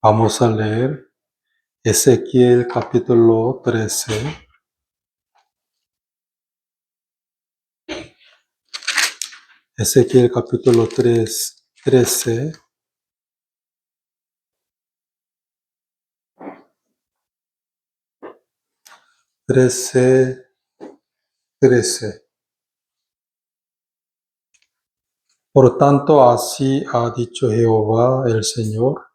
Vamos a leer Ezequiel capítulo 13. Ezequiel capítulo 13. Por tanto, así ha dicho Jehová el Señor: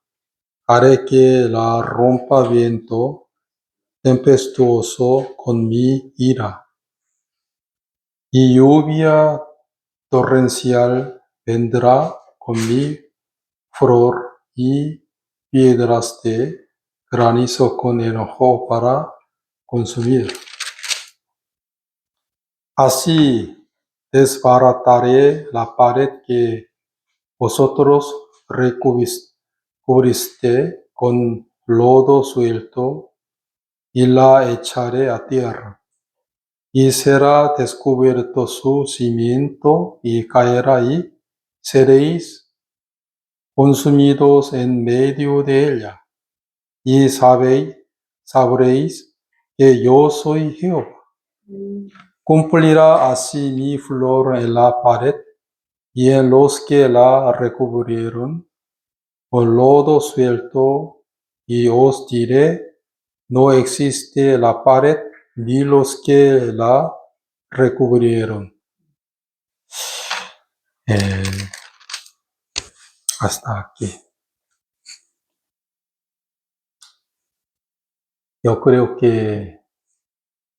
haré que la rompa viento tempestuoso con mi ira, y lluvia torrencial vendrá con mi furor, y piedras de granizo con enojo para consumir. Así desbarataré la pared que vosotros recubriste con lodo suelto, y la echaré a tierra, y será descubierto su cimiento, y caerá, y seréis consumidos en medio de ella, y sabréis que yo soy Jehová. Cumplirá así mi flor en la pared, y en los que la recubrieron con lodo suelto, y os diré: no existe la pared, ni los que la recubrieron. Hasta aquí. Yo creo que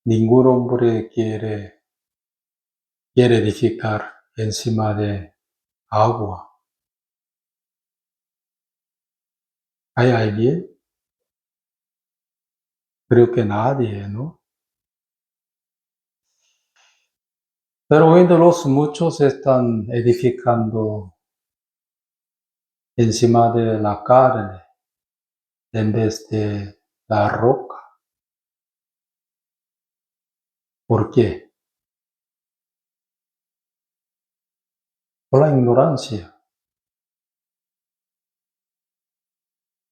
ningún hombre quiere edificar encima de agua. ¿Hay alguien? Creo que nadie, ¿no? Pero hoy de los muchos están edificando encima de la carne en vez de la roca. ¿Por qué? Por la ignorancia.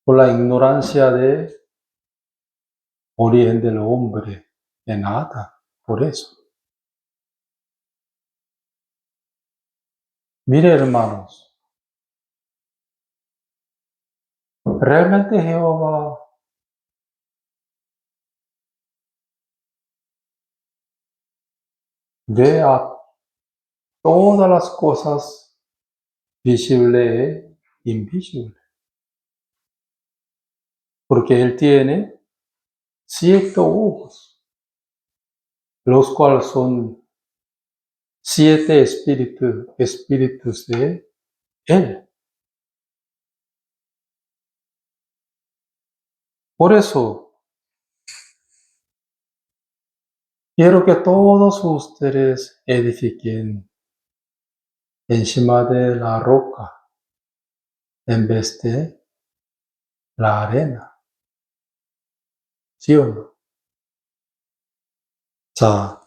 Por la ignorancia de origen del hombre, de nada. Por eso. Mire, hermanos, realmente Jehová ve a todas las cosas visibles e invisibles, porque Él tiene 7 ojos, los cuales son 7 espíritus de Él. Por eso, quiero que todos ustedes edifiquen encima de la roca en vez de la arena. ¿Sí o no? 자,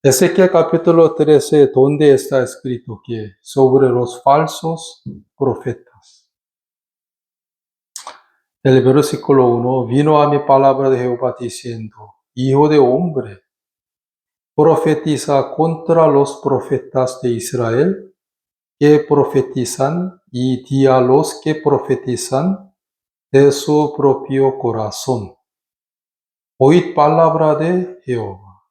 Ezequiel capítulo 13, donde está escrito que sobre los falsos profetas. El versículo 1, vino a mi palabra de Jehová diciendo: hijo de hombre, profetiza contra los profetas de Israel que profetizan, y di a los que profetizan de su propio corazón: oíd palabra de Jehová.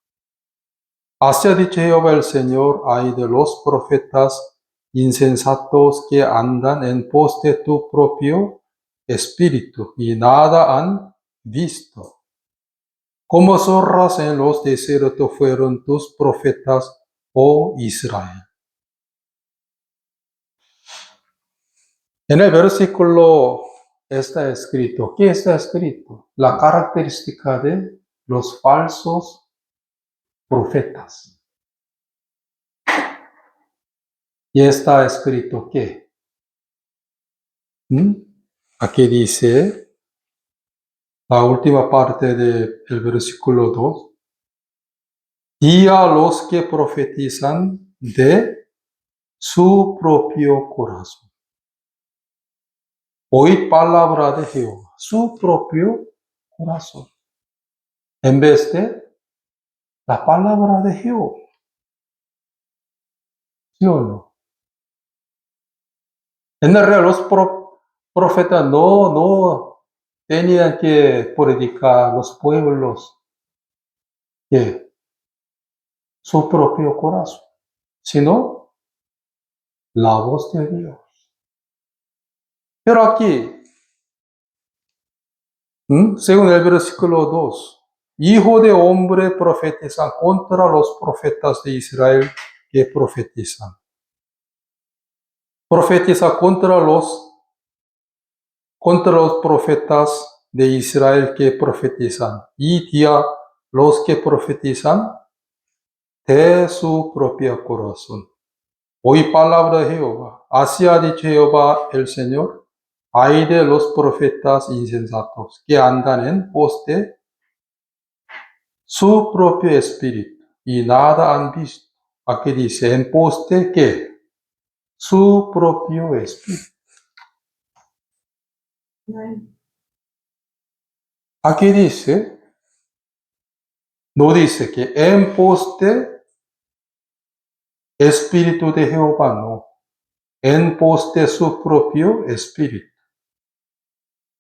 Así ha dicho Jehová el Señor: ay de los profetas insensatos que andan en pos de tu propio espíritu, y nada han visto. Como zorras en los desiertos fueron tus profetas, oh Israel. En el versículo está escrito, ¿qué está escrito? La característica de los falsos profetas. Y está escrito, ¿qué? Aquí dice, la última parte del versículo 2, y a los que profetizan de su propio corazón. oíd palabra de Jehová, su propio corazón, en vez de la palabra de Jehová. ¿Sí o no? En realidad los profetas no tenían que predicar a los pueblos que su propio corazón, sino la voz de Dios. Pero aquí, según el versículo 2, Hijo de hombre profetiza contra los profetas de Israel que profetizan. Profetiza contra los profetas de Israel que profetizan. Y di a los que profetizan de su propio corazón. Oí palabra de Jehová. Así ha dicho Jehová el Señor. Ay de los profetas insensatos que andan en pos de su propio espíritu y nada han visto. Aquí dice, en pos de ¿qué? Su propio espíritu. Aquí dice, no dice que en pos de espíritu de Jehová, no. En pos de su propio espíritu.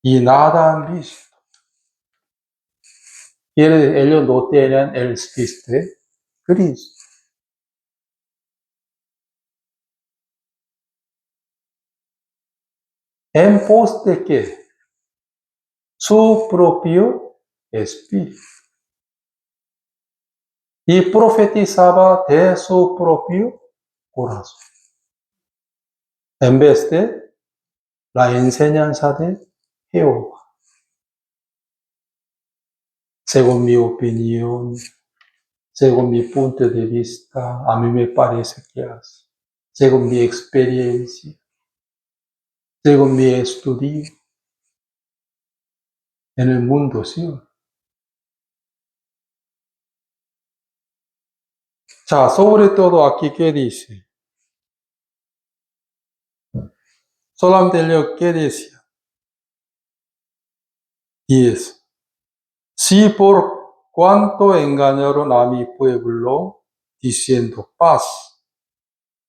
Y nada han visto. Ellos no tienen el espíritu de Cristo. ¿En pos de qué? Su propio espíritu. Y profetizaba de su propio corazón. En vez de la enseñanza de Jehová. Según mi opinión, según mi punto de vista, a mí me parece que así. Según mi experiencia, según mi estudio en el mundo, ¿sí? 자, sobre todo aquí, ¿qué dice? Solamente leo qué decía. 10. Si por cuanto engañaron a mi pueblo, diciendo paz,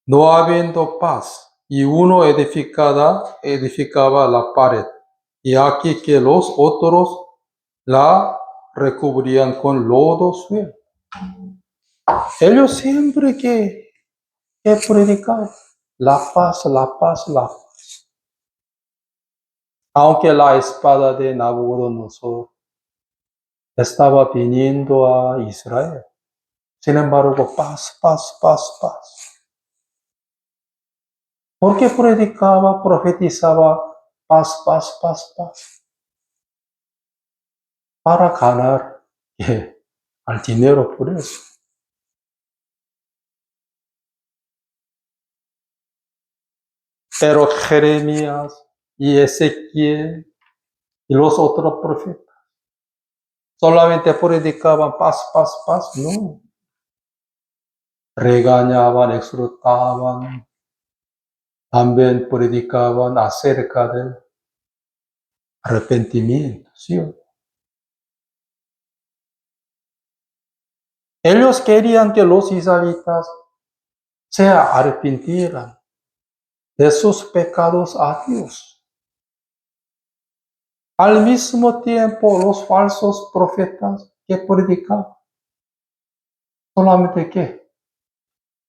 no habiendo paz, y uno edificaba la pared, y aquí que los otros la recubrían con lodo suelo. Ellos siempre que predicaban la paz, la paz, la paz. Aunque la espada de Nabucodonosor estaba viniendo a Israel. Sin embargo, paz, paz, paz, paz. Porque predicaba, profetizaba paz, paz, paz, paz. Para ganar al dinero por eso. Pero Jeremías y Ezequiel y los otros profetas solamente predicaban paz, paz, paz, no. Regañaban, exhortaban, también predicaban acerca del arrepentimiento, ¿sí? Ellos querían que los israelitas se arrepintieran de sus pecados a Dios. Al mismo tiempo, los falsos profetas que predicaban solamente ¿qué?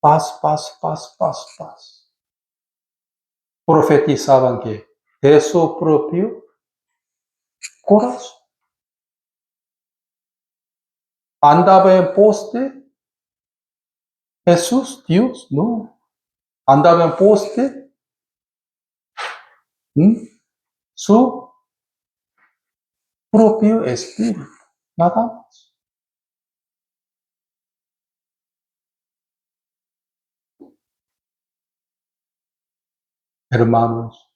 Paz, paz, paz, paz, paz. Profetizaban que de su propio corazón. ¿Andaba en pos de Jesús, Dios? No. ¿Andaba en pos de su propio espíritu? Nada más. Hermanos,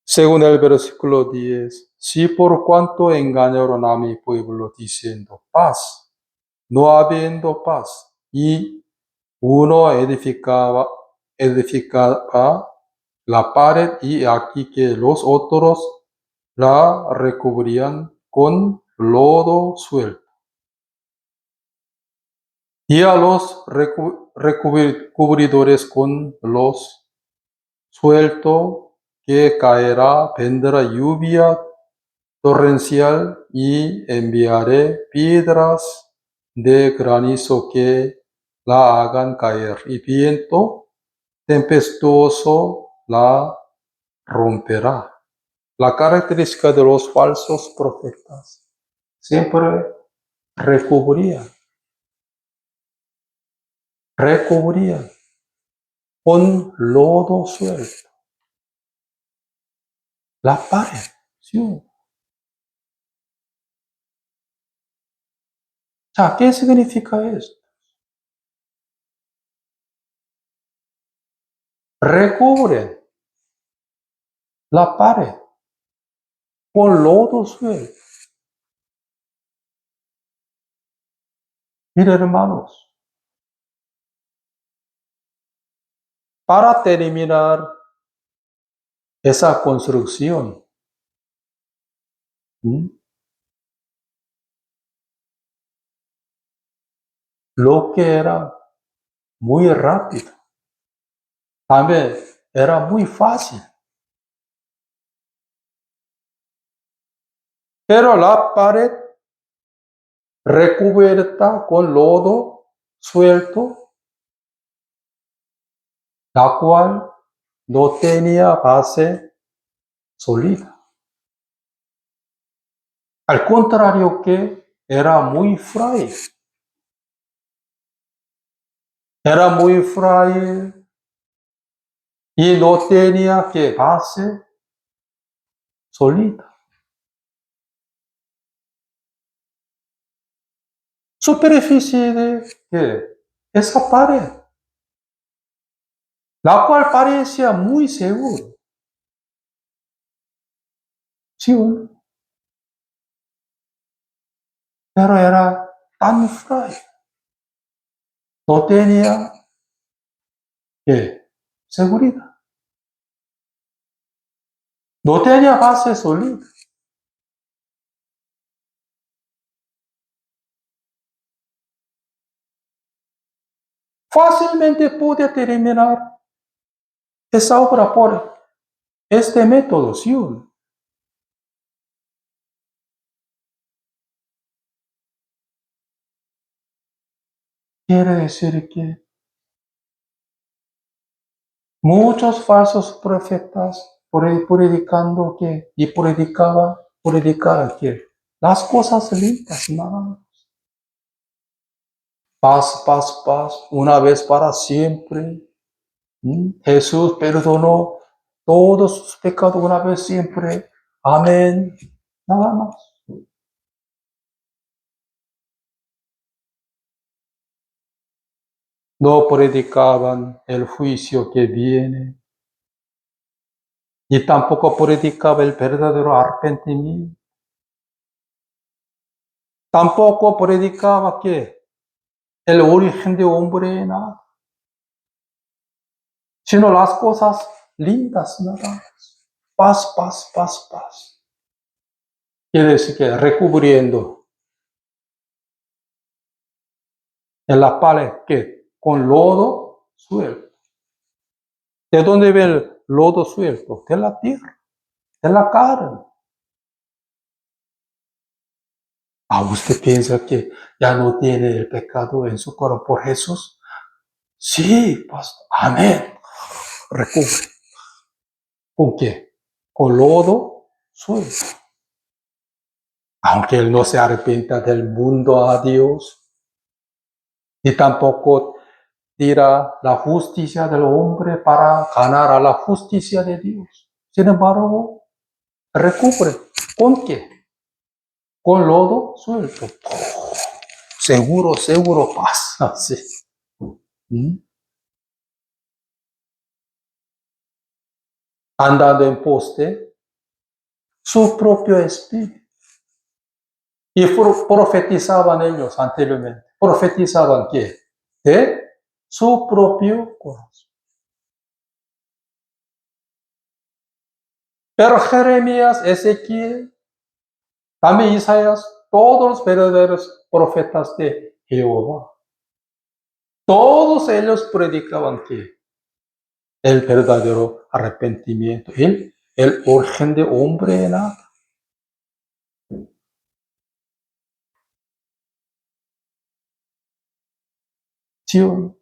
según el versículo 10, si por cuanto engañaron a mi pueblo diciendo paz, no habiendo paz, y uno edificaba la pared y aquí que los otros la recubrían con lodo suelto. Y a los cubridores con los suelto que caerá, vendrá lluvia torrencial y enviaré piedras de granizo que la hagan caer y viento tempestuoso la romperá. La característica de los falsos profetas siempre recubrían con lodo suelto la pared. ¿Sí? ¿Qué significa esto? Recubren la pared con lodo suelto. Miren, hermanos, para terminar esa construcción, lo que era muy rápido, también era muy fácil. Pero la pared recubierta con lodo suelto, la cual no tenía base sólida. Al contrario que era muy frágil. Era muy frágil y no tenía que base sólida. Superficie de esa pared, la cual parecía muy segura. ¿Sí? Pero era tan frágil. No tenía seguridad. No tenía base sólida. Fácilmente pude terminar esa obra por este método, ¿sí? Quiere decir que muchos falsos profetas predicando y predicaban que las cosas lindas, nada más. Paz, paz, paz, una vez para siempre. Jesús perdonó todos sus pecados una vez siempre. Amén. Nada más. No predicaban el juicio que viene. Y tampoco predicaba el verdadero arrepentimiento. Tampoco predicaba que el origen de hombre nada, sino las cosas lindas nada más. Paz, paz, paz, paz. Quiere decir que recubriendo en la pared que con lodo suelto. ¿De dónde ve el lodo suelto? De la tierra, de la carne. ¿Usted piensa que ya no tiene el pecado en su cuerpo por Jesús? Sí, pastor. Amén. Recubre. ¿Con qué? Con lodo suelto. Aunque él no se arrepienta del mundo a Dios, ni tampoco tira la justicia del hombre para ganar a la justicia de Dios. Sin embargo, recubre. ¿Con qué? Con lodo suelto. Seguro, seguro pasa. Sí. Andando en poste, su propio espíritu. Y profetizaban ellos anteriormente. ¿Profetizaban qué? De su propio corazón. Pero Jeremías, Ezequiel, también Isaías, todos los verdaderos profetas de Jehová, todos ellos predicaban que el verdadero arrepentimiento, el origen de hombre en nada. ¿Sí o no?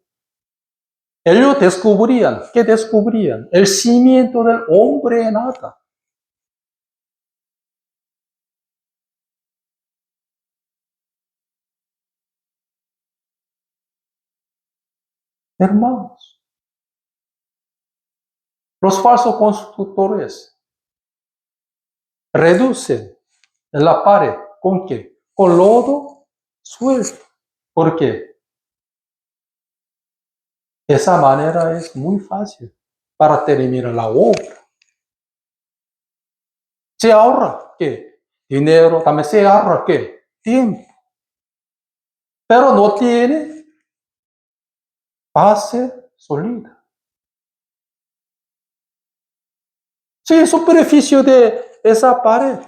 Ellos descubrían, ¿qué descubrían? El cimiento del hombre en nada. Hermanos, los falsos constructores reducen la pared, ¿con qué? Con lodo suelto. ¿Por qué? Esa manera es muy fácil para terminar la obra. Se ahorra, ¿qué? Dinero, también se ahorra, ¿qué? Tiempo. Pero no tiene base sólida. Sí, superficie de esa pared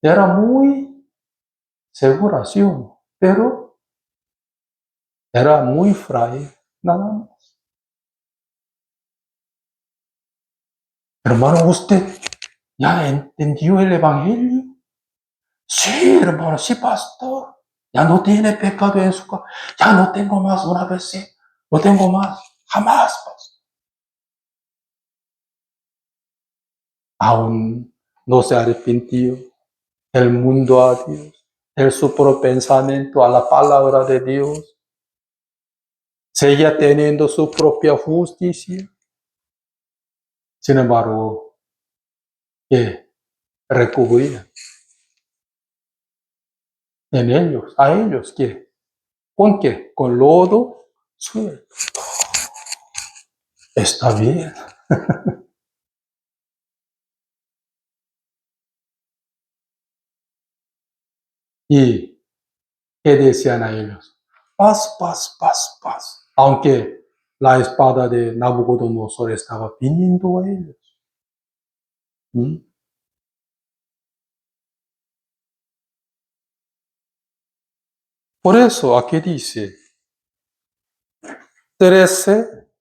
era muy segura, ¿sí o no? Pero era muy frágil, nada más. Hermano, ¿usted ya entendió el Evangelio? Sí, hermano, sí, pastor. Ya no tiene pecado en su casa. Ya no tengo más una vez, sí. No tengo más. Jamás, pastor. Aún no se arrepintió. El mundo a Dios. El su propio pensamiento a la palabra de Dios. Seguía teniendo su propia justicia. Sin embargo, que recubría en ellos, a ellos, ¿qué? ¿Con qué? Con lodo suelto. Está bien. ¿Y qué decían a ellos? Paz, paz, paz, paz. Aunque la espada de Nabucodonosor estaba viniendo a ellos. ¿Mm? Por eso aquí dice 13,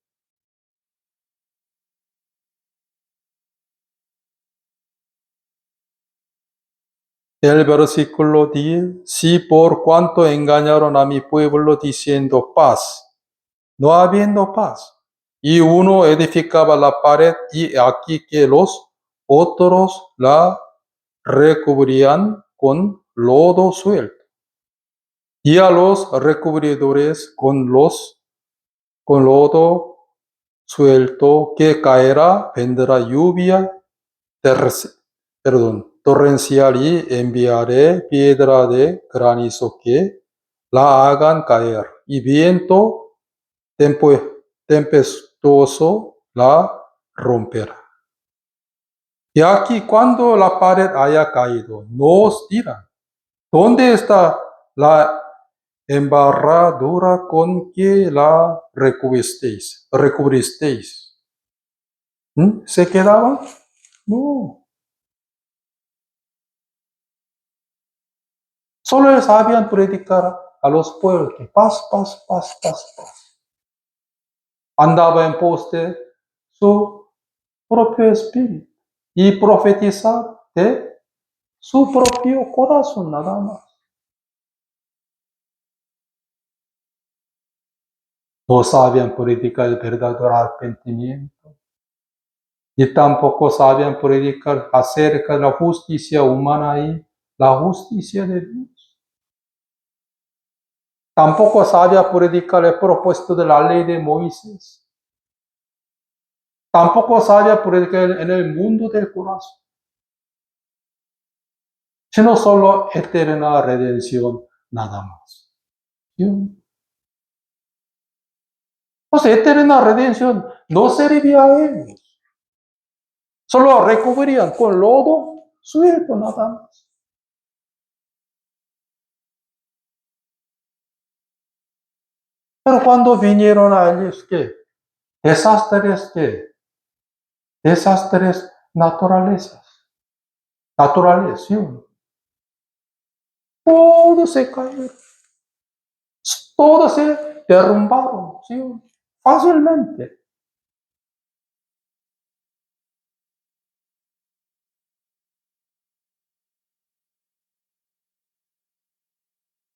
el versículo 10, si por cuanto engañaron a mi pueblo diciendo paz, no habiendo paz, y uno edificaba la pared y aquí que los otros la recubrían con lodo suelto, y a los recubridores con lodo suelto que caerá, vendrá lluvia torrencial y enviaré piedra de granizo que la hagan caer, y viento tempestuoso la romperá. Y aquí cuando la pared haya caído, no os dirán, ¿dónde está la embarradura con que la recubristeis? ¿Se quedaban? No. Solo ellos sabían predicar a los pueblos que paz, paz, paz, paz, paz. Andaba en pos de su propio espíritu y profetizar de su propio corazón nada más. No sabían predicar el verdadero arrepentimiento y tampoco sabían predicar acerca de la justicia humana y la justicia de Dios. Tampoco sabía predicar el propósito de la ley de Moisés. Tampoco sabía predicar en el mundo del corazón, sino solo eterna redención nada más. ¿Sí? Pues eterna redención no servía a ellos. Solo recubrían con lodo suelto nada más. Pero cuando vinieron a ellos, ¿qué? Desastres, ¿qué? de esas tres naturales, ¿sí o no? Todos se cayeron, todos se derrumbaron, ¿sí o no? Fácilmente.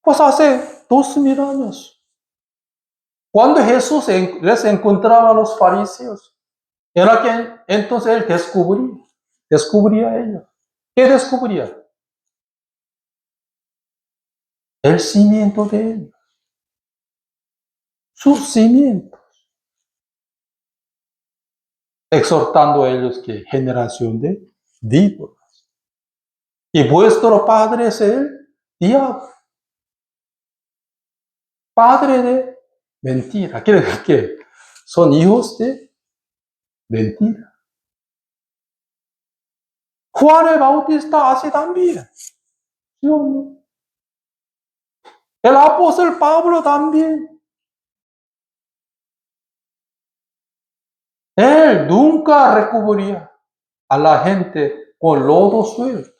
Pues hace 2000 años, cuando Jesús les encontraba a los fariseos, era que entonces él descubría a ellos. ¿Qué descubría? El cimiento de ellos, sus cimientos, exhortando a ellos que generación de víboras. Y vuestro padre es el diablo, padre de mentira. Quiere decir que son hijos de mentira. Juan el Bautista hace también, ¿sí o no? El apóstol Pablo también. Él nunca recubría a la gente con lodo suelto,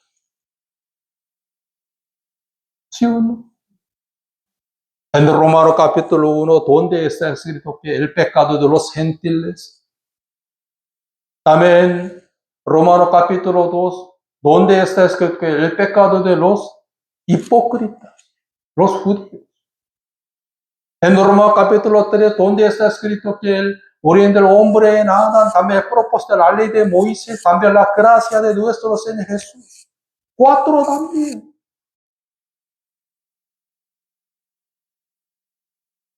¿sí o no? En Romano capítulo 1, donde está escrito que el pecado de los gentiles. También Romano capítulo 2, donde está escrito que el pecado de los hipócritas, los judíos. En Romano capítulo 3, donde está escrito que el origen del hombre en Adán, también el propósito de la ley de Moisés, también la gracia de nuestro Señor Jesús. 4 también.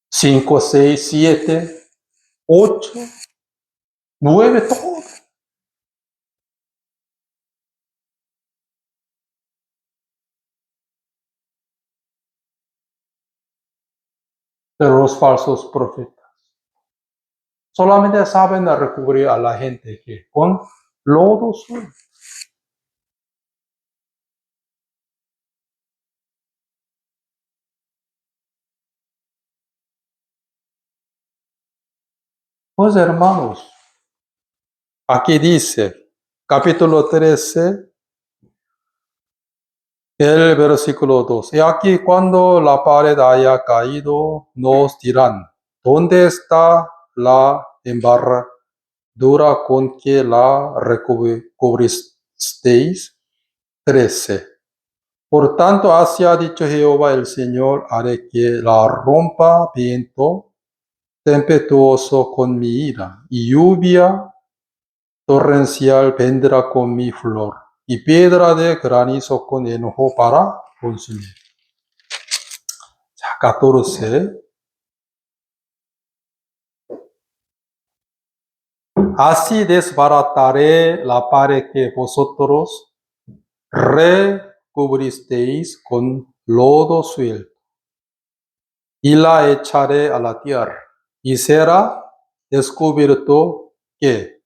5, 6, 7, 8, 9, todo. Pero los falsos profetas solamente saben recubrir a la gente que con lodo suelto. Pues hermanos, aquí dice, capítulo 13, el versículo 2. Y aquí cuando la pared haya caído, nos dirán, ¿dónde está la embarradura con que la recubristeis? 13. Por tanto, así ha dicho Jehová el Señor, haré que la rompa viento tempestuoso con mi ira, y lluvia torrencial vendrá con mi flor, y piedra de granizo con enojo para consumir. 14. Así desbarataré la pared que vosotros recubristeis con lodo suelto, y la echaré a la tierra, y será descubierto que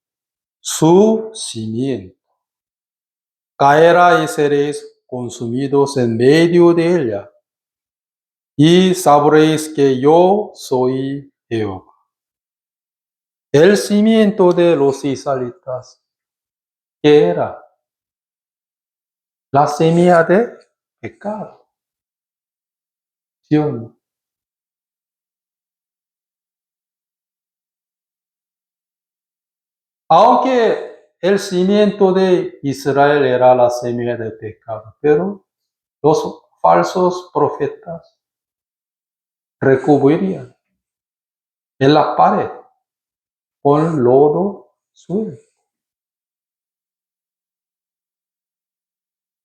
su cimiento caerá y seréis consumidos en medio de ella, y sabréis que yo soy Jehová. El cimiento de los israelitas, ¿qué era? La semilla de pecado, ¿sí o no? Aunque el cimiento de Israel era la semilla de pecado, pero los falsos profetas recubrirían en la pared con lodo suelto.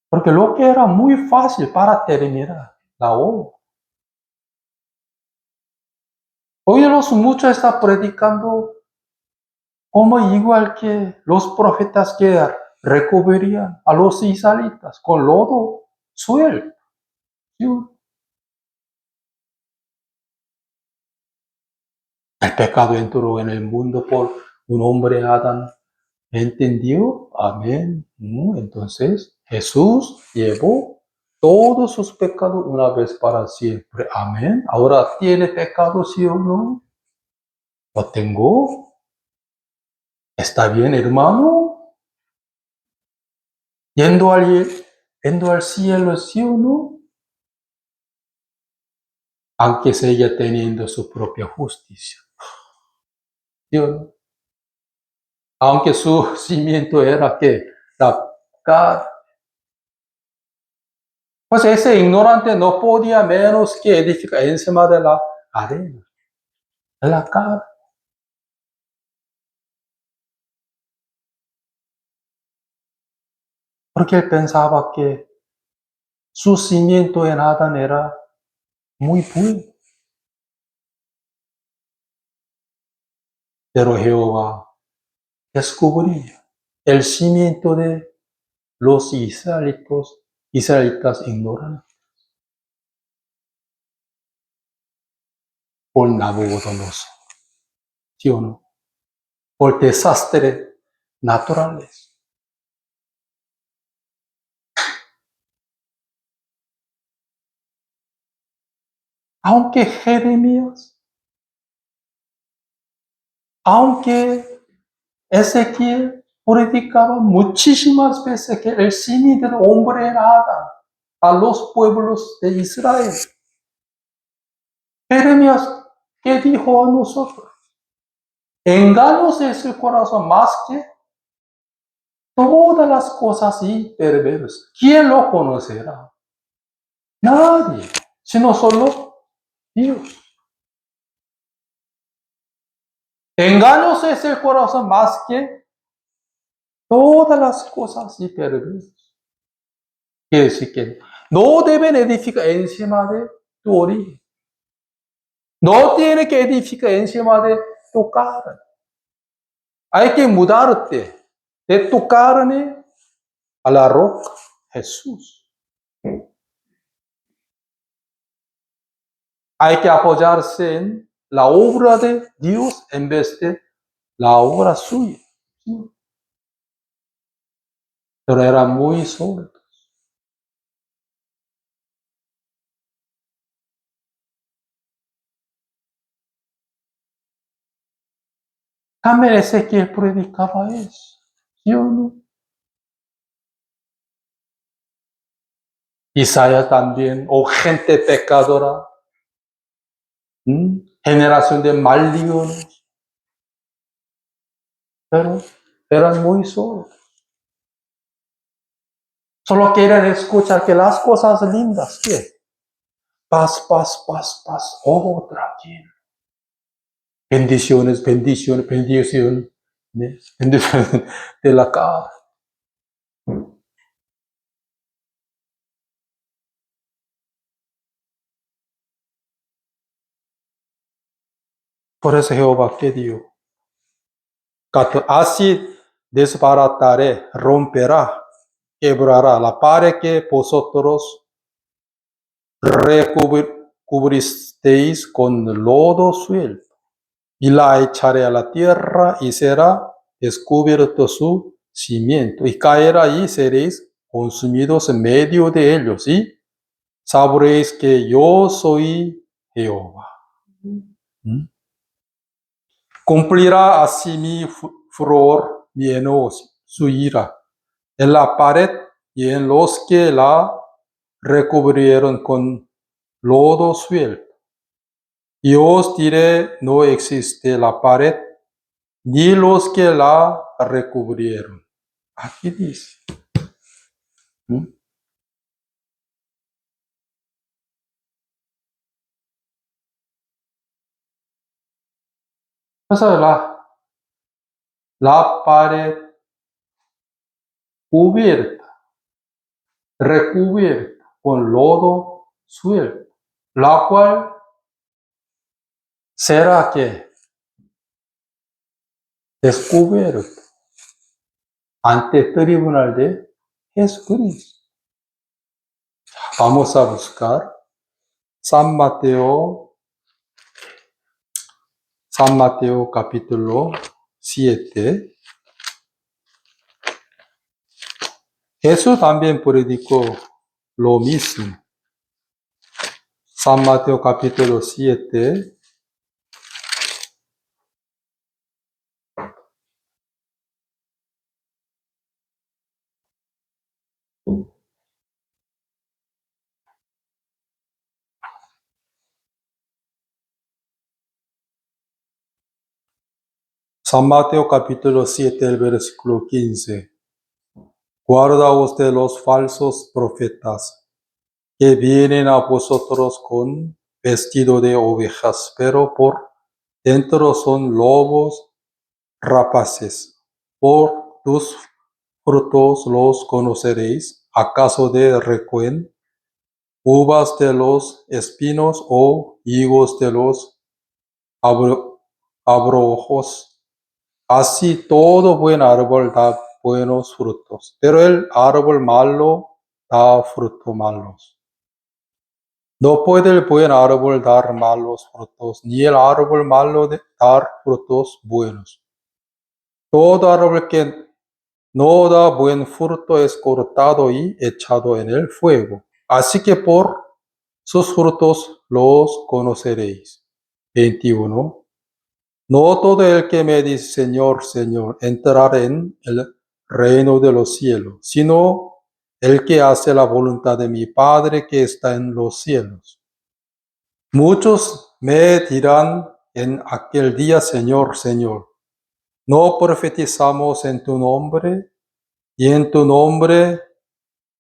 Porque lo que era muy fácil para terminar la obra. Hoy muchos están predicando como igual que los profetas que recubrirían a los israelitas con lodo suelto. ¿Sí? El pecado entró en el mundo por un hombre Adán. ¿Entendió? Amén. Entonces Jesús llevó todos sus pecados una vez para siempre. Amén. Ahora tiene pecado, ¿sí o no? Lo tengo. ¿Está bien, hermano? Yendo al cielo, ¿sí o no? Aunque siga teniendo su propia justicia, ¿sí o no? Aunque su cimiento era que la carne. Pues ese ignorante no podía menos que edificar encima de la arena, de la carne. Porque él pensaba que su cimiento en Adán era muy bueno. Pero Jehová descubría el cimiento de los israelitas ignorantes por Nabucodonosor, ¿sí o no? Por desastres naturales. Aunque Jeremías, aunque Ezequiel predicaba muchísimas veces que el cimiento del hombre era Adán a los pueblos de Israel. Jeremías, ¿qué dijo a nosotros? Engaños es el corazón más que todas las cosas y perversas. ¿Quién lo conocerá? Nadie, sino solo Dios. Engaños es el corazón más que todas las cosas y perversas. Quiere decir que no deben edificar encima de tu origen. No tiene que edificar encima de tu carne. Hay que mudarte de tu carne a la roca, Jesús. Hay que apoyarse en la obra de Dios en vez de la obra suya. Pero era muy solo. También Ezequiel predicaba eso, ¿sí o no? Isaías también, o gente pecadora, generación de malignos, pero eran muy solos. Solo quieren escuchar que las cosas lindas, ¿qué? Paz, paz, paz, paz, oh, tranquilo. Bendiciones, bendiciones, bendiciones, bendiciones de la cara. Por eso Jehová, ¿qué dijo? Así desbarataré, romperá, quebrará la pared que vosotros recubristeis con lodo suelto, y la echaré a la tierra y será descubierto su cimiento, y caerá y seréis consumidos en medio de ellos, y sabréis que yo soy Jehová. Cumplirá así mi furor, mi enojo, su ira, en la pared y en los que la recubrieron con lodo suelto. Y os diré, no existe la pared, ni los que la recubrieron. Aquí dice. Entonces la pared cubierta, recubierta con lodo suelto, la cual será que descubierto ante el tribunal de Jesucristo. Vamos a buscar San Mateo capítulo 7. Jesús también predicó lo mismo. San Mateo capítulo 7. San Mateo capítulo 7, el versículo 15. Guardaos de los falsos profetas, que vienen a vosotros con vestido de ovejas, pero por dentro son lobos rapaces. Por tus frutos los conoceréis. ¿Acaso de recuén uvas de los espinos o higos de los abrojos? Así todo buen árbol da buenos frutos, pero el árbol malo da frutos malos. No puede el buen árbol dar malos frutos, ni el árbol malo dar frutos buenos. Todo árbol que no da buen fruto es cortado y echado en el fuego. Así que por sus frutos los conoceréis. 21. No todo el que me dice Señor, Señor, entrará en el reino de los cielos, sino el que hace la voluntad de mi Padre que está en los cielos. Muchos me dirán en aquel día, Señor, Señor, ¿no profetizamos en tu nombre? Y en tu nombre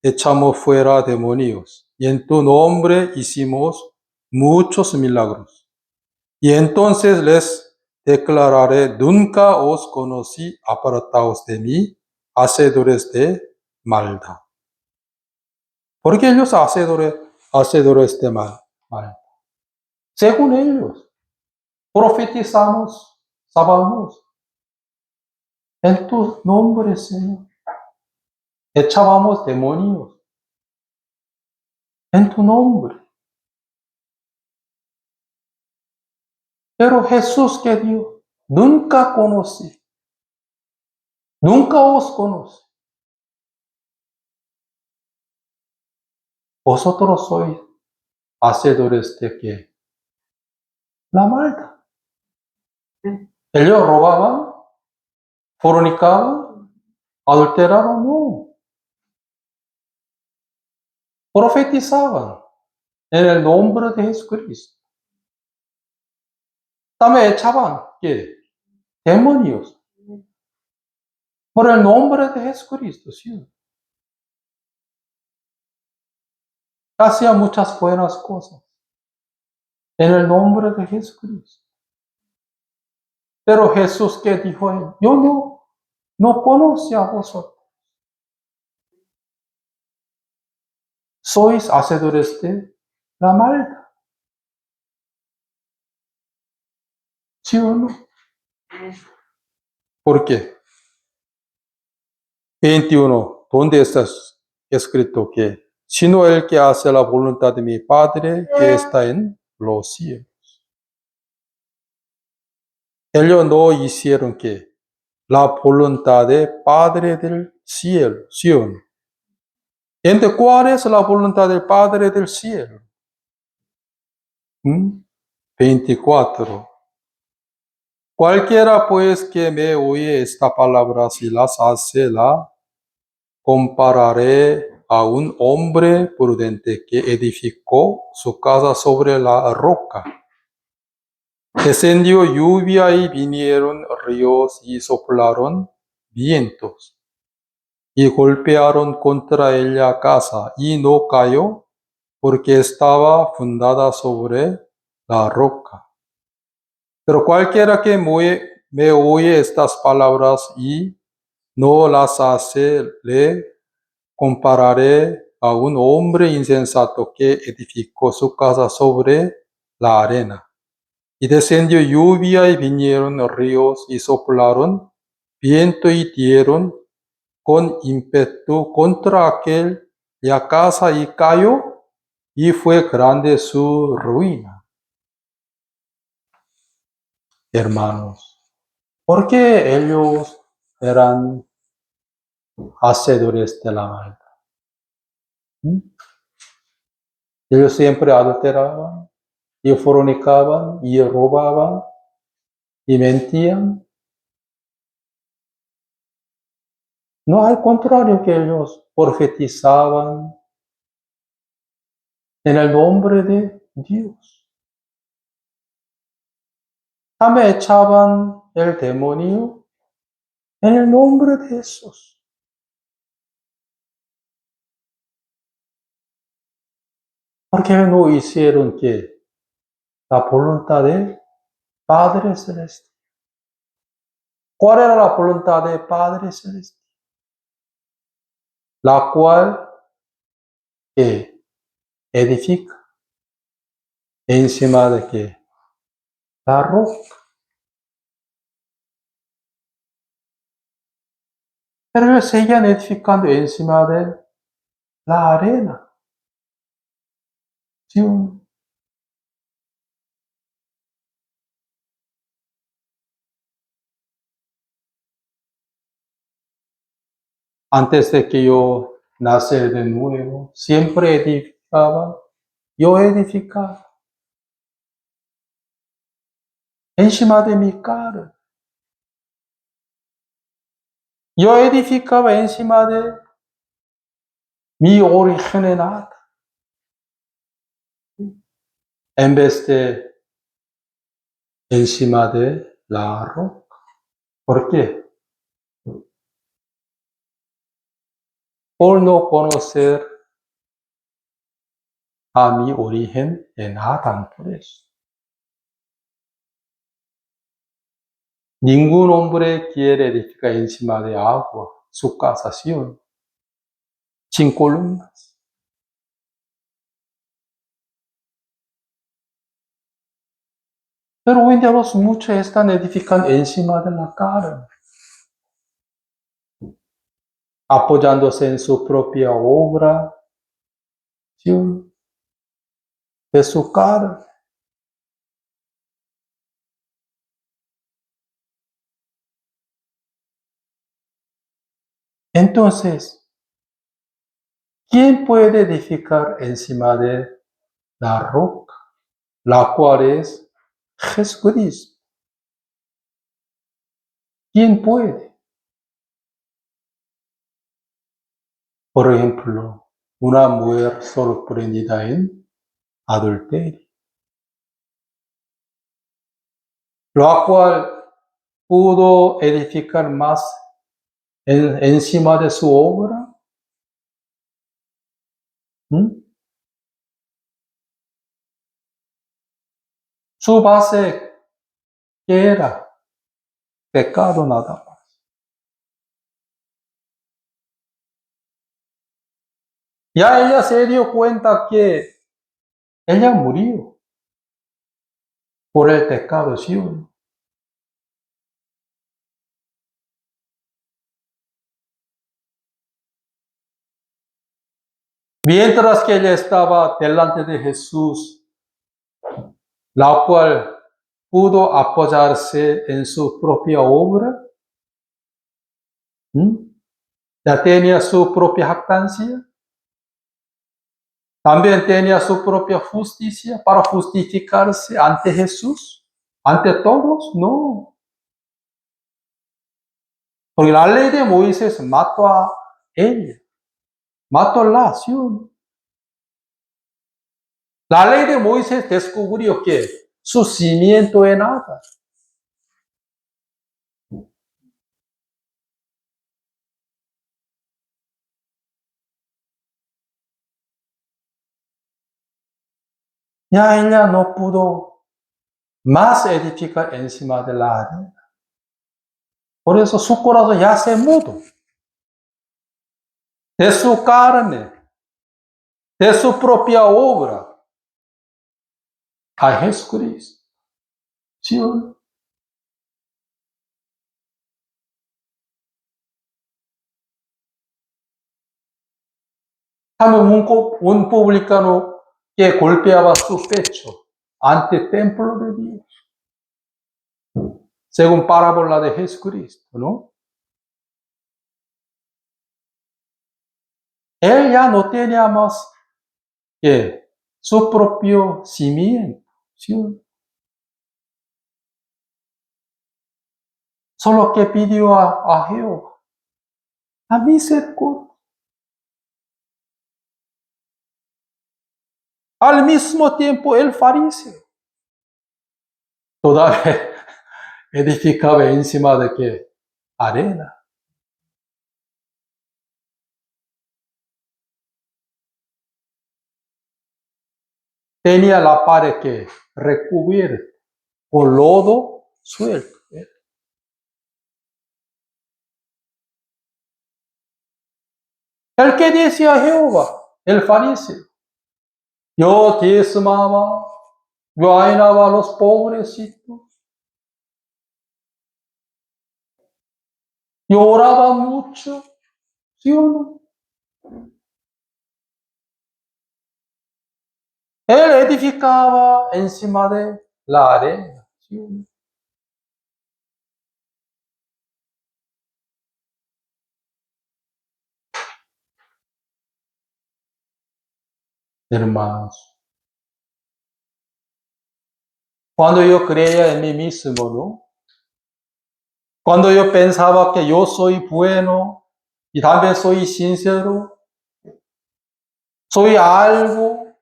echamos fuera demonios. Y en tu nombre hicimos muchos milagros. Y entonces les declararé, nunca os conocí, apartaos de mí, hacedores de maldad. Porque ellos hacedores de maldad. Según ellos, profetizamos, sabemos, en tu nombre, Señor. Echábamos demonios en tu nombre. Pero Jesús que dijo, nunca conocí, nunca os conocí. Vosotros sois hacedores de qué? La maldad. Ellos robaban, fornicaban, adulteraban, no. Profetizaban en el nombre de Jesucristo. También echaban, ¿qué? Demonios. Por el nombre de Jesucristo, sí. Hacían muchas buenas cosas en el nombre de Jesucristo. Pero Jesús que dijo él, yo no conozco a vosotros. Sois hacedores de la maldad. ¿Sí o no? ¿Por qué? 21. ¿Dónde está escrito que? Sino el que hace la voluntad de mi Padre que está en los cielos. Ellos no hicieron que la voluntad del Padre del cielo, ¿sí o no? Entonces, ¿cuál es la voluntad del Padre del cielo? 24. Cualquiera pues que me oye esta palabra y las hace, la compararé a un hombre prudente que edificó su casa sobre la roca. Descendió lluvia y vinieron ríos y soplaron vientos y golpearon contra ella casa y no cayó porque estaba fundada sobre la roca. Pero cualquiera que me oye estas palabras y no las hace, le compararé a un hombre insensato que edificó su casa sobre la arena. Y descendió lluvia y vinieron ríos y soplaron viento y dieron con ímpetu contra aquella casa y cayó, y fue grande su ruina. Hermanos, ¿por qué ellos eran hacedores de la maldad? Ellos siempre adulteraban, y fornicaban, y robaban, y mentían. No, al contrario, que ellos profetizaban en el nombre de Dios. También echaban el demonio en el nombre de Jesús. Porque no hicieron que la voluntad del Padre Celeste. ¿Cuál era la voluntad del Padre Celeste? La cual edifica encima de que la roca. Pero ellos seguían edificando encima de la arena. ¿Sí? Antes de que yo naciera de nuevo, siempre edificaba. Yo edificaba encima de mi carne. Yo edificaba encima de mi origen nada. En vez de encima de la roca. ¿Por qué? Por no conocer a mi origen en Adán, por eso. Ningún hombre quiere edificar encima de agua su casa, ¿sí o no? Sin columnas. Pero hoy en día muchos están edificando encima de la carne, apoyándose en su propia obra, ¿sí? De su carne. Entonces, ¿quién puede edificar encima de la roca, la cual es Jesucristo? ¿Quién puede? Por ejemplo, una mujer sorprendida en adulterio, la cual pudo edificar más encima de su obra. Su base, ¿qué era? Pecado nada más. Ya ella se dio cuenta que ella murió por el pecado, ¿sí o no? Mientras que ella estaba delante de Jesús, la cual pudo apoyarse en su propia obra, ya tenía su propia jactancia, también tenía su propia justicia para justificarse ante Jesús, ante todos, no. Porque la ley de Moisés mató a ella, mató a la nación. La ley de Moisés descubrió que su cimiento es nada. Ya ella no pudo más edificar encima de la arena. Por eso su corazón ya se mudó. De su carne, de su propia obra, a Jesucristo. ¿Sí o no? Un publicano que golpeaba su pecho ante el templo de Dios, según parábola de Jesucristo, ¿no? Él ya no tenía más que su propio cimiento, ¿sí? Solo que pidió a Jehová, a misericordia. Al mismo tiempo, el fariseo todavía edificaba encima de qué? Arena. Tenía la pared que recubierta con lodo suelto. El que decía Jehová, el fariseo, yo diezmaba, yo ayunaba a los pobrecitos, yo oraba mucho, ¿sí o no? Él edificaba encima de la arena, ¿sí o no? Hermanos, cuando yo creía en mí mismo, ¿no? Cuando yo pensaba que yo soy bueno y también soy sincero, soy algo,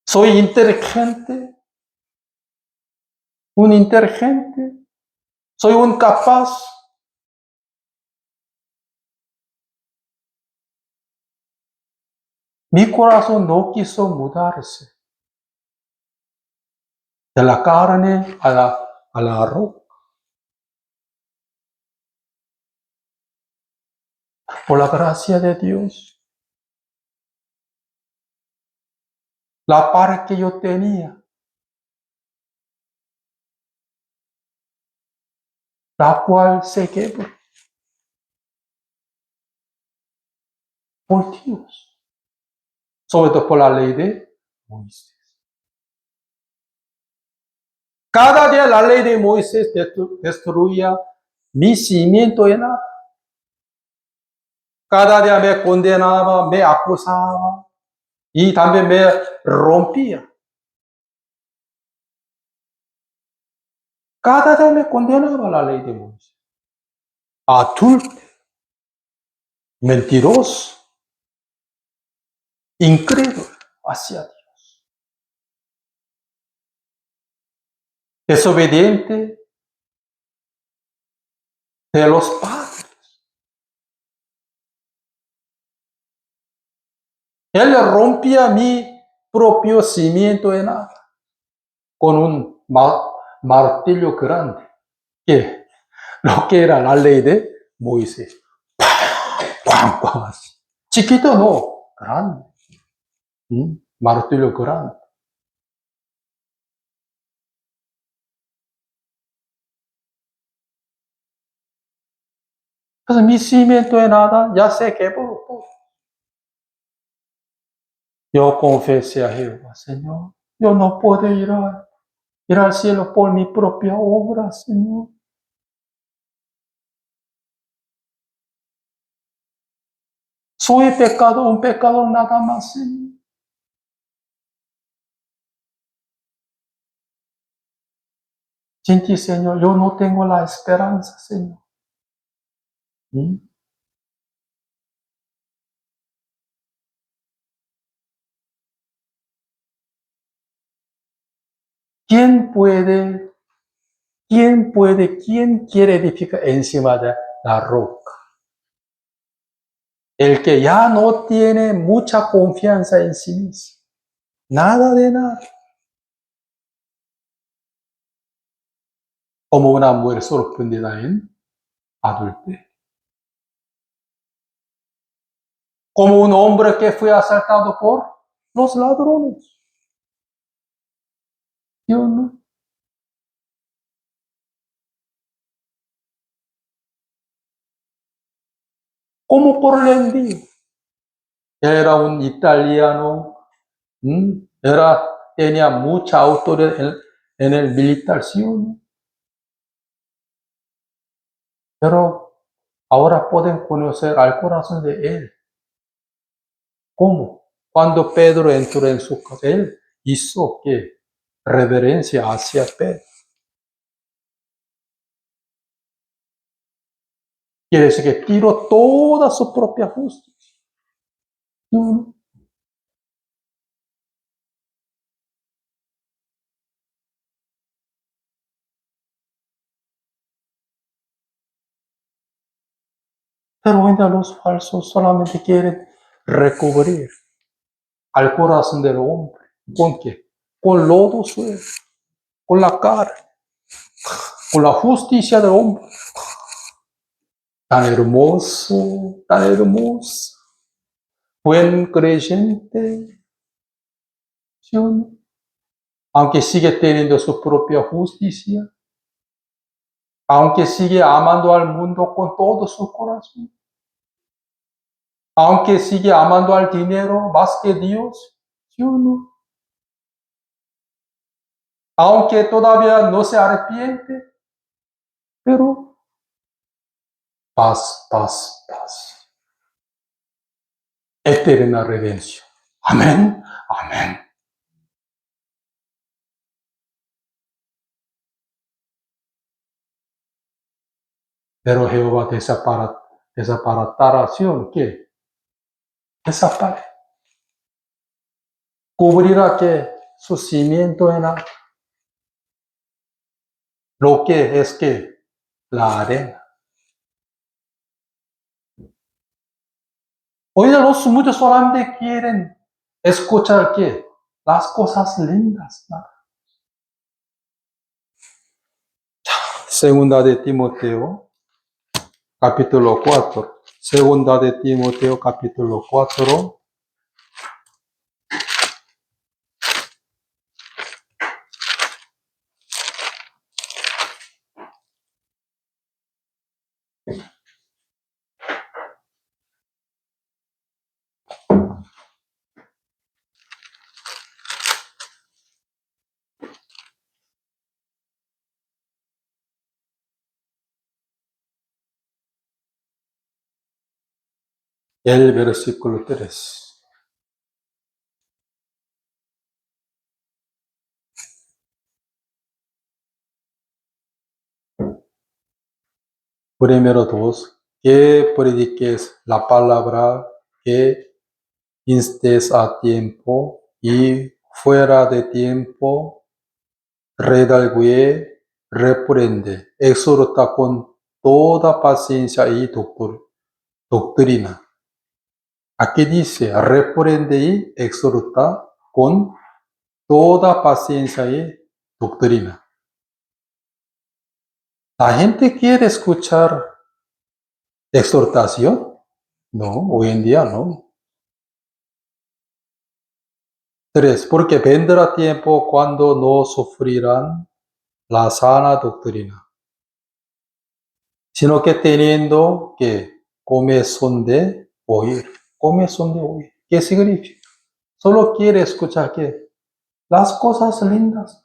soy inteligente, un inteligente, soy un capaz. Mi corazón no quiso mudarse de la carne a la roca. Por la gracia de Dios, la paz que yo tenía, la cual se quebró por Dios, sobre todo por la ley de Moisés. Cada día la ley de Moisés destruía mi cimiento en nada. Cada día me condenaba, me acusaba y también me rompía. Cada día me condenaba la ley de Moisés. Adúltero, mentiroso, incrédulo hacia Dios, desobediente de los padres. Él rompía mi propio cimiento en nada con un martillo grande, que lo que era la ley de Moisés. Chiquito no, grande. Martillo grande. Entonces mi cimiento en nada ya se quebró. Yo confesé a Jehová, Señor, yo no puedo ir al cielo por mi propia obra, Señor. Soy pecado, un pecador nada más, Señor. Sin ti, Señor, yo no tengo la esperanza, Señor. ¿Quién quiere edificar encima de la roca? El que ya no tiene mucha confianza en sí mismo. Nada de nada. Como una mujer sorprendida en adulterio. Como un hombre que fue asaltado por los ladrones. ¿Sí o no? Como por el envío. Era un italiano, tenía mucha autoridad en el militar, ¿sí o no? Pero ahora pueden conocer al corazón de él. ¿Cómo? Cuando Pedro entró en su casa, él hizo que reverencia hacia Pedro. Quiere decir que tiró toda su propia justicia. ¿No? Pero hoy en día los falsos solamente quieren recubrir al corazón del hombre. ¿Con qué? Con lodo suyo, con la cara, con la justicia del hombre. Tan hermoso, tan hermoso. Buen creyente, ¿sí o no? Aunque sigue teniendo su propia justicia, aunque sigue amando al mundo con todo su corazón, aunque sigue amando al dinero más que Dios, ¿sí o no? Aunque todavía no se arrepiente, pero paz, paz, paz. Eterna redención. Amén, amén. Pero Jehová desaparataración, ¿qué? Desaparece. Cubrirá que su cimiento en lo que es que la arena. Hoy muchos solamente quieren escuchar que las cosas lindas, ¿no? Segunda de Timoteo, capítulo 4. Segunda de Timoteo, capítulo 4. El versículo 3. Primero 2. Que prediques la palabra, que instes a tiempo y fuera de tiempo, redarguye, reprende, exhorta con toda paciencia y doctrina. Aquí dice, reprende y exhorta con toda paciencia y doctrina. ¿La gente quiere escuchar exhortación? No, hoy en día no. 3. Porque vendrá tiempo cuando no sufrirán la sana doctrina, sino que teniendo que comezón de oír. Comezón de oír. ¿Qué significa? Solo quiere escuchar que las cosas lindas.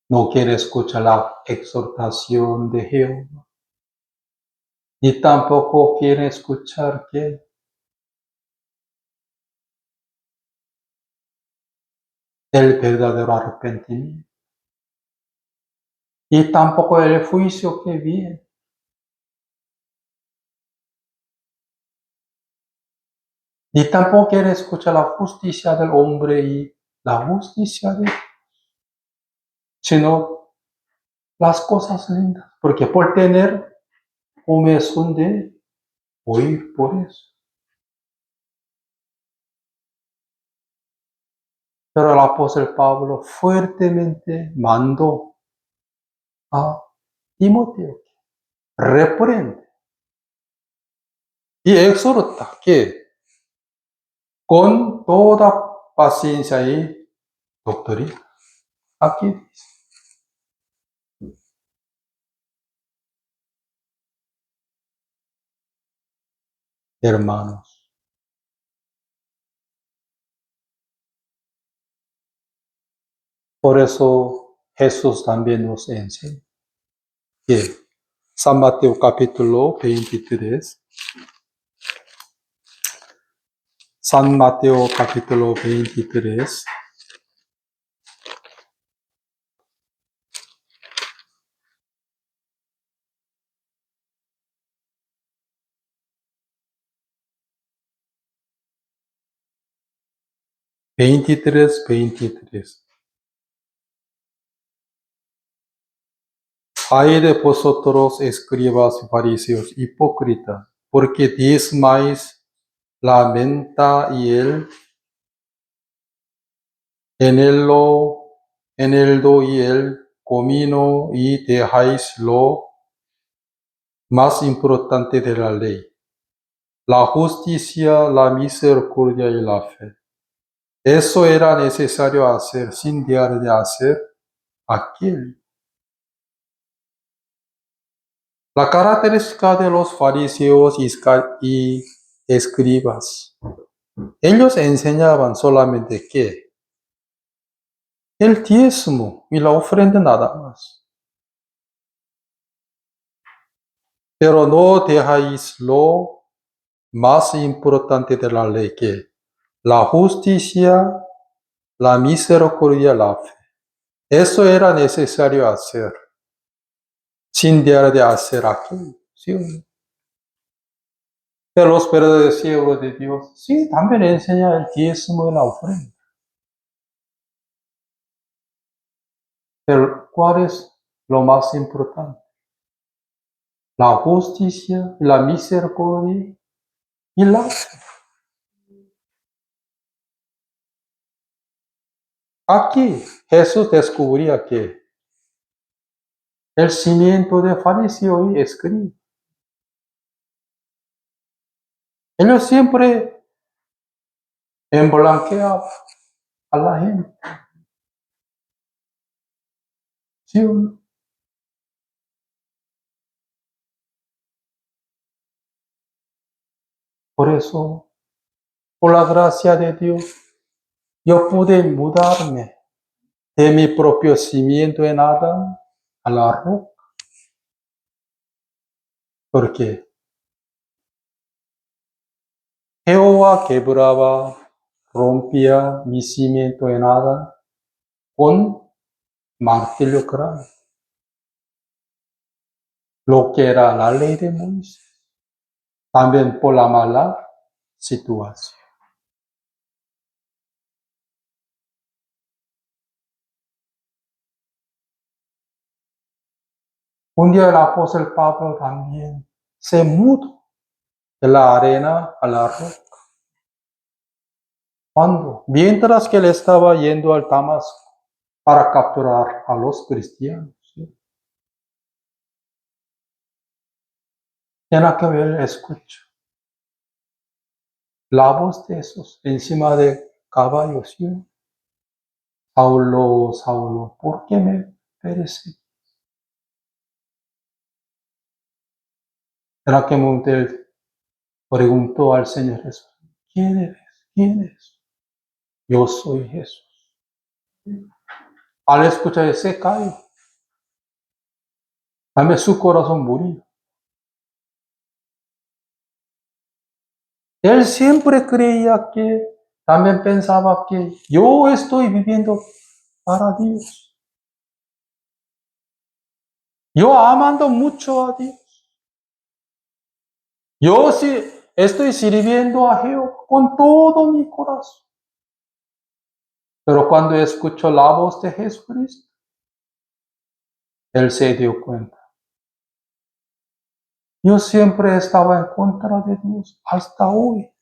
No quiere escuchar la exhortación de Jehová. Ni tampoco quiere escuchar que el verdadero arrepentimiento. Y tampoco el juicio que viene. Ni tampoco quiere escuchar la justicia del hombre y la justicia de Dios, sino las cosas lindas. Porque por tener comezón de oír por eso. Pero el apóstol Pablo fuertemente mandó a Timoteo, reprende y exhorta que con toda paciencia y doctrina. Aquí dice, hermanos, por eso Jesús también nos enseña que San Mateo capítulo 23, San Mateo capítulo 23, veintitrés. Ay de vosotros, escribas y fariseos hipócritas, porque diezmáis la menta y el eneldo y el comino y dejáis lo más importante de la ley, la justicia, la misericordia y la fe. Eso era necesario hacer sin dejar de hacer aquello. La característica de los fariseos y escribas. Ellos enseñaban solamente que el diezmo y la ofrenda nada más. Pero no dejáis lo más importante de la ley, que la justicia, la misericordia, la fe. Eso era necesario hacer, sin dejar de hacer aquello. ¿Sí o no? Pero los verdaderos siervos de Dios, sí, también enseña el diezmo y la ofrenda. Pero ¿cuál es lo más importante? La justicia, la misericordia y la fe. Aquí Jesús descubría que el cimiento de fariseo y escriba. Ellos siempre emblanqueaban a la gente. ¿Sí o no? Por eso, por la gracia de Dios, yo pude mudarme de mi propio cimiento en Adán a la roca. Porque Jehová quebraba, rompía mi cimiento en Adán con martillo grande, lo que era la ley de Moisés, también por la mala situación. Un día el apóstol Pablo también se mudó de la arena a la roca. Cuando, mientras que él estaba yendo al Damasco para capturar a los cristianos, ¿sí? En aquel él escuchó la voz de Jesús encima de caballos, ¿sí? Saulo, Saulo, ¿por qué me persigues? En aquel momento él preguntó al Señor Jesús, ¿quién eres? ¿Quién eres? Yo soy Jesús. Al escuchar ese cayó, también su corazón murió. Él siempre creía que, también pensaba que yo estoy viviendo para Dios. Yo amando mucho a Dios. Yo sí estoy sirviendo a Jehová con todo mi corazón. Pero cuando escuchó la voz de Jesucristo, él se dio cuenta. Yo siempre estaba en contra de Dios hasta hoy.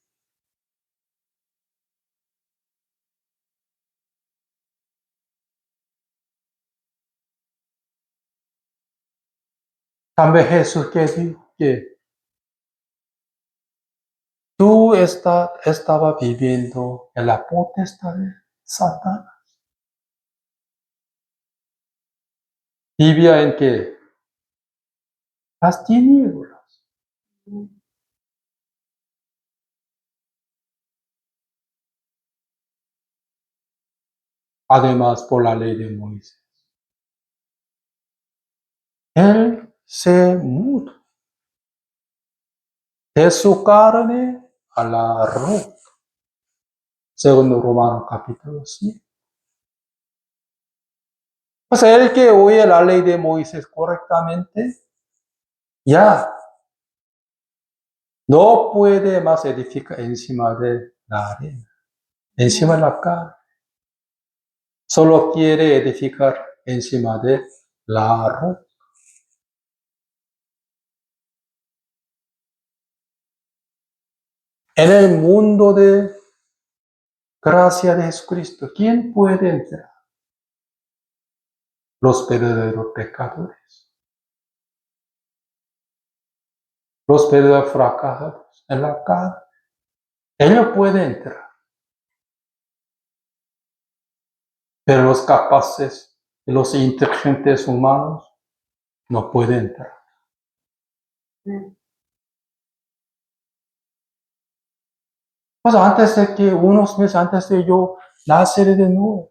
También Jesús que dijo que tú estaba viviendo en la potestad de Satanás. Vivía en que las tinieblas. Además, por la ley de Moisés. Él se mudó de su carne a la roca. Segundo Romanos capítulo 7. Pues el que oye la ley de Moisés correctamente, ya no puede más edificar encima de la arena, encima de la carne. Solo quiere edificar encima de la roca. En el mundo de gracia de Jesucristo, ¿quién puede entrar? Los verdaderos pecadores. Los verdaderos fracasados en la carne. Ellos pueden entrar. Pero los capaces, los inteligentes humanos, no pueden entrar. Pues antes de que, unos meses antes de yo nacer de nuevo,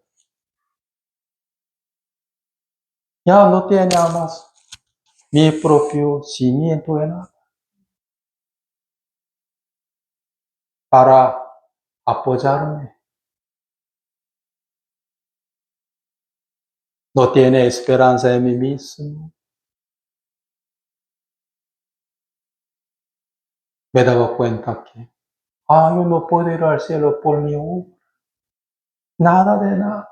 ya no tenía más mi propio cimiento de nada para apoyarme. No tiene esperanza en mí mismo. Me daba cuenta que, yo no puedo ir al cielo por mi obra. Nada de nada.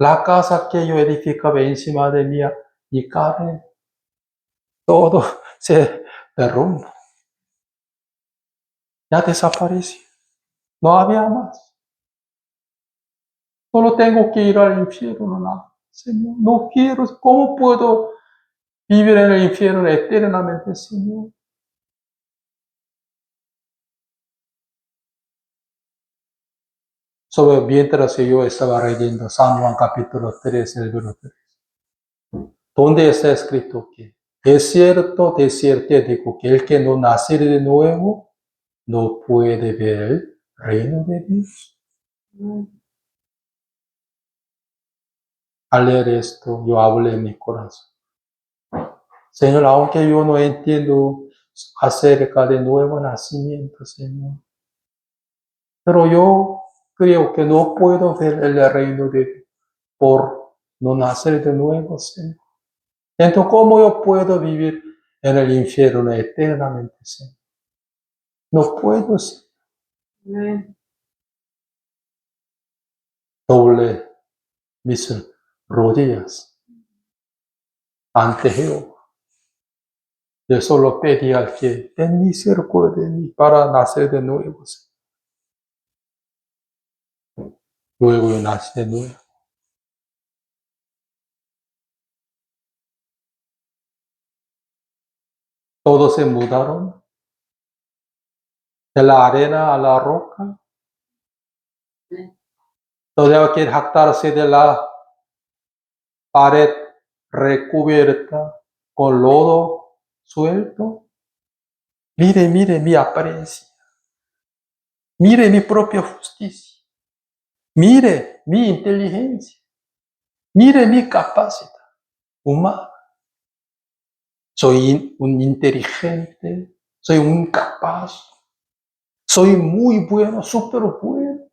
La casa que yo edificaba encima de mi carne, todo se derrumba. Ya desapareció. No había más. Solo tengo que ir al infierno, nada. Señor, no quiero. ¿Cómo puedo vivir en el infierno eternamente, Señor? Mientras yo estaba leyendo San Juan capítulo 3, el verso 3, donde está escrito que de cierto te digo que el que no nace de nuevo no puede ver el reino de Dios. Al leer esto, yo hablé en mi corazón. Señor, aunque yo no entiendo acerca de nuevo nacimiento, Señor, pero yo creo que no puedo ver el reino de Dios por no nacer de nuevo, Señor. Entonces, ¿cómo yo puedo vivir en el infierno eternamente, Señor? No puedo, Señor. Doble mis rodillas ante Jehová. Yo solo pedí al que ten misericordia de mí para nacer de nuevo, Señor. Luego yo nací de nuevo. Todos se mudaron de la arena a la roca. Todavía quiere jactarse de la pared recubierta con lodo suelto. Mire mi apariencia. Mire mi propia justicia. Mire mi inteligencia. Mire mi capacidad humana. Soy un inteligente. Soy un capaz. Soy muy bueno, súper bueno.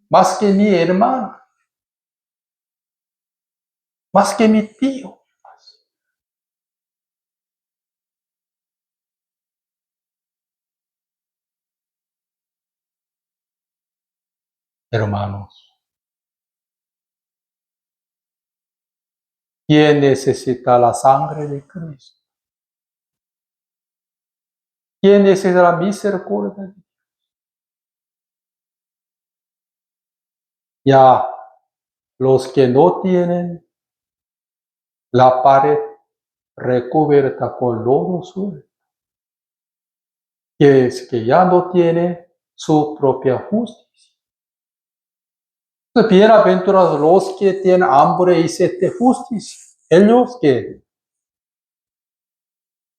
Más que mi hermano. Más que mi tío. Hermanos, ¿quién necesita la sangre de Cristo? ¿Quién necesita la misericordia? Ya los que no tienen la pared recubierta con lodo suelto, que es que ya no tiene su propia justicia. Bienaventurados los que tienen hambre y sed de justicia, ellos que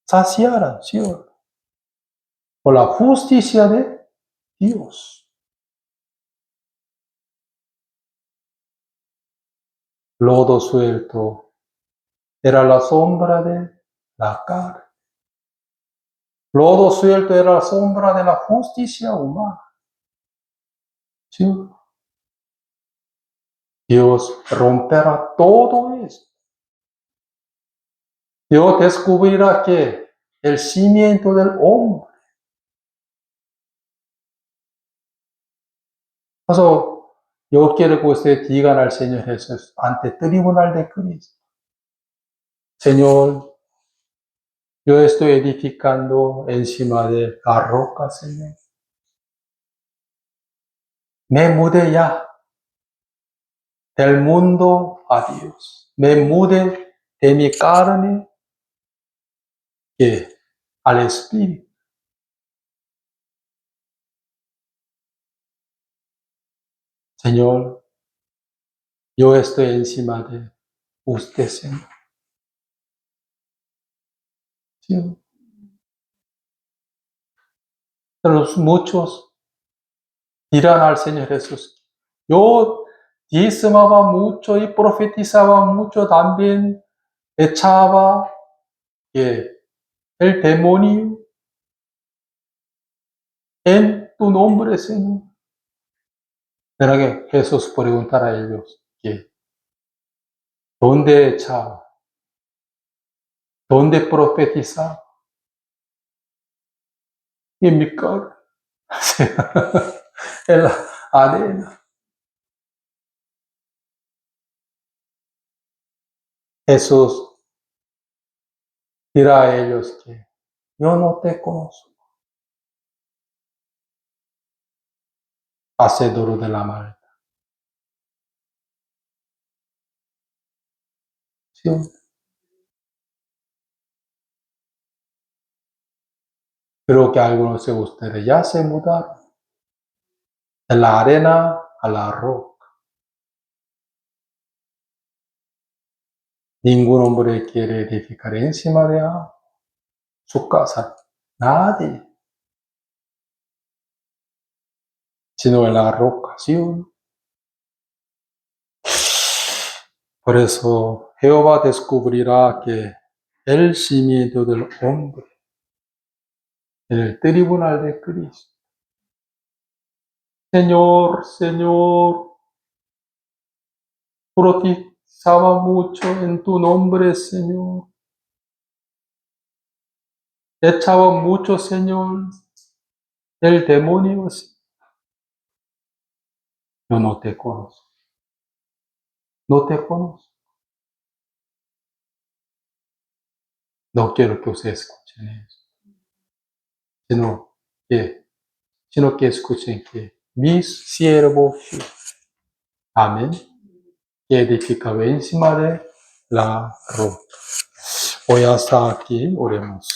saciarán, ¿sí? Por la justicia de Dios. Lodo suelto era la sombra de la carne. Lodo suelto era la sombra de la justicia humana. ¿Sí? Dios romperá todo esto. Dios descubrirá que el cimiento del hombre. Por eso, yo quiero que ustedes digan al Señor Jesús ante el tribunal de Cristo: Señor, Yo estoy edificando encima de la roca, Señor. Me mudé ya del mundo a Dios. Me mudé de mi carne al Espíritu. Señor, yo estoy encima de usted, Señor. Señor. Los muchos dirán al Señor Jesús, yo diezmaba mucho y profetizaba mucho, también echaba el demonio en tu nombre, Señor. Pero que Jesús preguntará a ellos, ¿dónde echaba? ¿Dónde profetizaba? En mi carne, en la arena. Jesús dirá a ellos que yo no te conozco, hacedor de la maldad. ¿Sí? Creo que algunos de ustedes ya se mudaron de la arena a la roca. Ningún hombre quiere edificar encima de su casa. Nadie. Sino en la roca, ¿sí o no? Por eso Jehová descubrirá que el cimiento del hombre en el tribunal de Cristo. Señor, Señor, profetizaba mucho en tu nombre, Señor. Echaba mucho, Señor, el demonio. Yo no te conozco. No te conozco. No quiero que ustedes escuchen eso, sino que escuchen que mis siervos, amén, que edificaba encima de la roca. Hoy hasta aquí, oremos.